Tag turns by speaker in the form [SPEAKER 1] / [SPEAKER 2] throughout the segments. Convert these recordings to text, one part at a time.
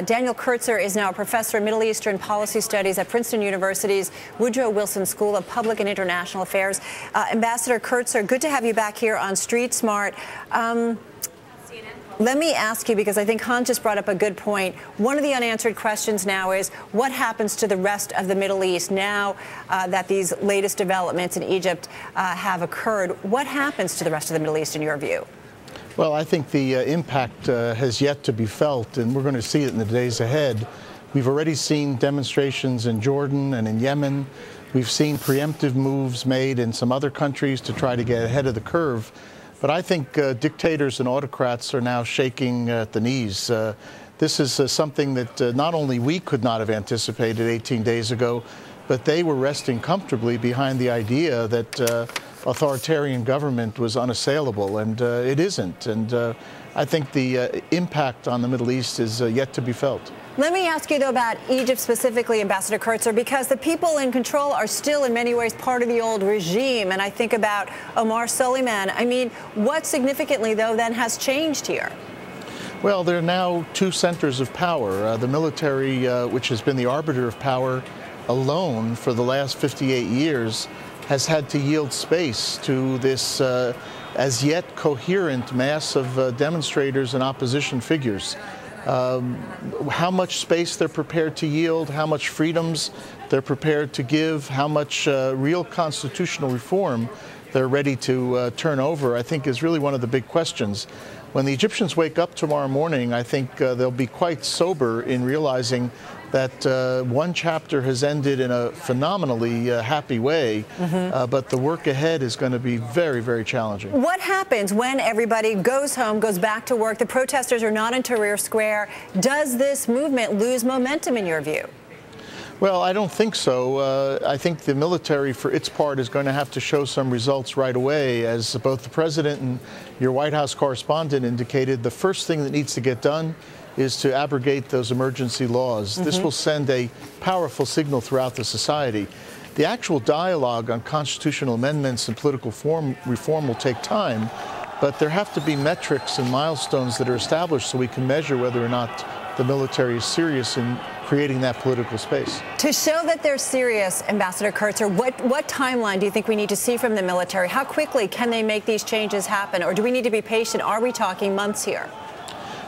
[SPEAKER 1] Daniel Kurtzer is now a professor of Middle Eastern Policy Studies at Princeton University's Woodrow Wilson School of Public and International Affairs. Ambassador Kurtzer, good to have you back here on Street Smart. Let me ask you, because I think Han just brought up a good point. One of the unanswered questions now is what happens to the rest of the Middle East now that these latest developments in Egypt have occurred? What happens to the rest of the Middle East in your view?
[SPEAKER 2] Well, I think the impact has yet to be felt, and we're going to see it in the days ahead. We've already seen demonstrations in Jordan and in Yemen. We've seen preemptive moves made in some other countries to try to get ahead of the curve. But I think dictators and autocrats are now shaking at the knees. This is something that not only we could not have anticipated 18 days ago, but they were resting comfortably behind the idea that authoritarian government was unassailable, and it isn't. And I think the impact on the Middle East is yet to be felt.
[SPEAKER 1] Let me ask you, though, about Egypt specifically, Ambassador Kurtzer, because the people in control are still in many ways part of the old regime. And I think about Omar Suleiman. I mean, what significantly, though, then has changed here?
[SPEAKER 2] Well, there are now two centers of power. The military, which has been the arbiter of power alone for the last 58 years, has had to yield space to this as yet coherent mass of demonstrators and opposition figures. How much space they're prepared to yield, how much freedoms they're prepared to give, how much real constitutional reform they're ready to turn over, I think is really one of the big questions. When the Egyptians wake up tomorrow morning, I think they'll be quite sober in realizing that one chapter has ended in a phenomenally happy way, but the work ahead is going to be very, very challenging.
[SPEAKER 1] What happens when everybody goes home, goes back to work, the protesters are not in Tahrir Square? Does this movement lose momentum in your view?
[SPEAKER 2] Well, I don't think so. I think the military, for its part, is going to have to show some results right away. As both the president and your White House correspondent indicated, the first thing that needs to get done is to abrogate those emergency laws. This will send a powerful signal throughout the society. The actual dialogue on constitutional amendments and political reform will take time, but there have to be metrics and milestones that are established so we can measure whether or not the military is serious in creating that political space.
[SPEAKER 1] To show that they're serious, Ambassador Kurtzer, what timeline do you think we need to see from the military? How quickly can they make these changes happen? Or do we need to be patient? Are we talking months here?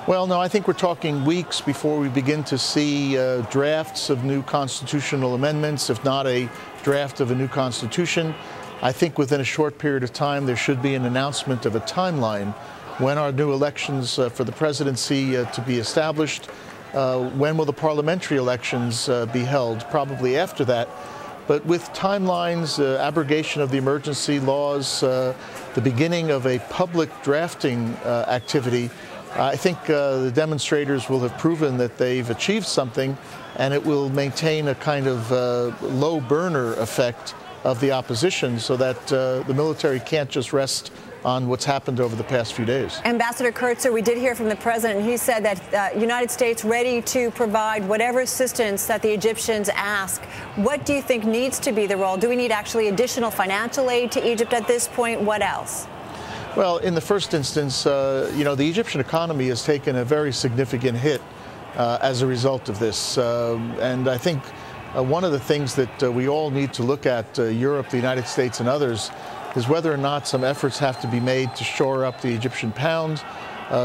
[SPEAKER 2] Well, no, I think we're talking weeks before we begin to see drafts of new constitutional amendments, if not a draft of a new constitution. I think within a short period of time there should be an announcement of a timeline. When are new elections for the presidency to be established? When will the parliamentary elections be held? Probably after that. But with timelines, abrogation of the emergency laws, the beginning of a public drafting activity, I think the demonstrators will have proven that they've achieved something, and it will maintain a kind of low burner effect of the opposition so that the military can't just rest on what's happened over the past few days.
[SPEAKER 1] Ambassador Kurtzer, we did hear from the president. He said that United States ready to provide whatever assistance that the Egyptians ask. What do you think needs to be the role? Do we need actually additional financial aid to Egypt at this point? What else?
[SPEAKER 2] Well, in the first instance, you know, the Egyptian economy has taken a very significant hit as a result of this. And I think one of the things that we all need to look at, Europe, the United States, and others, is whether or not some efforts have to be made to shore up the Egyptian pound.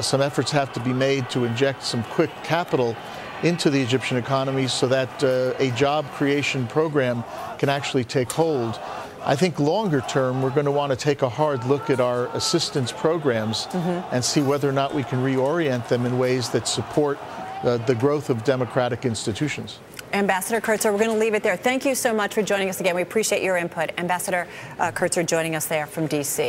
[SPEAKER 2] Some efforts have to be made to inject some quick capital into the Egyptian economy so that a job creation program can actually take hold. I think longer term, we're going to want to take a hard look at our assistance programs and see whether or not we can reorient them in ways that support the growth of democratic institutions.
[SPEAKER 1] Ambassador Kurtzer, we're going to leave it there. Thank you so much for joining us again. We appreciate your input. Ambassador Kurtzer joining us there from D.C.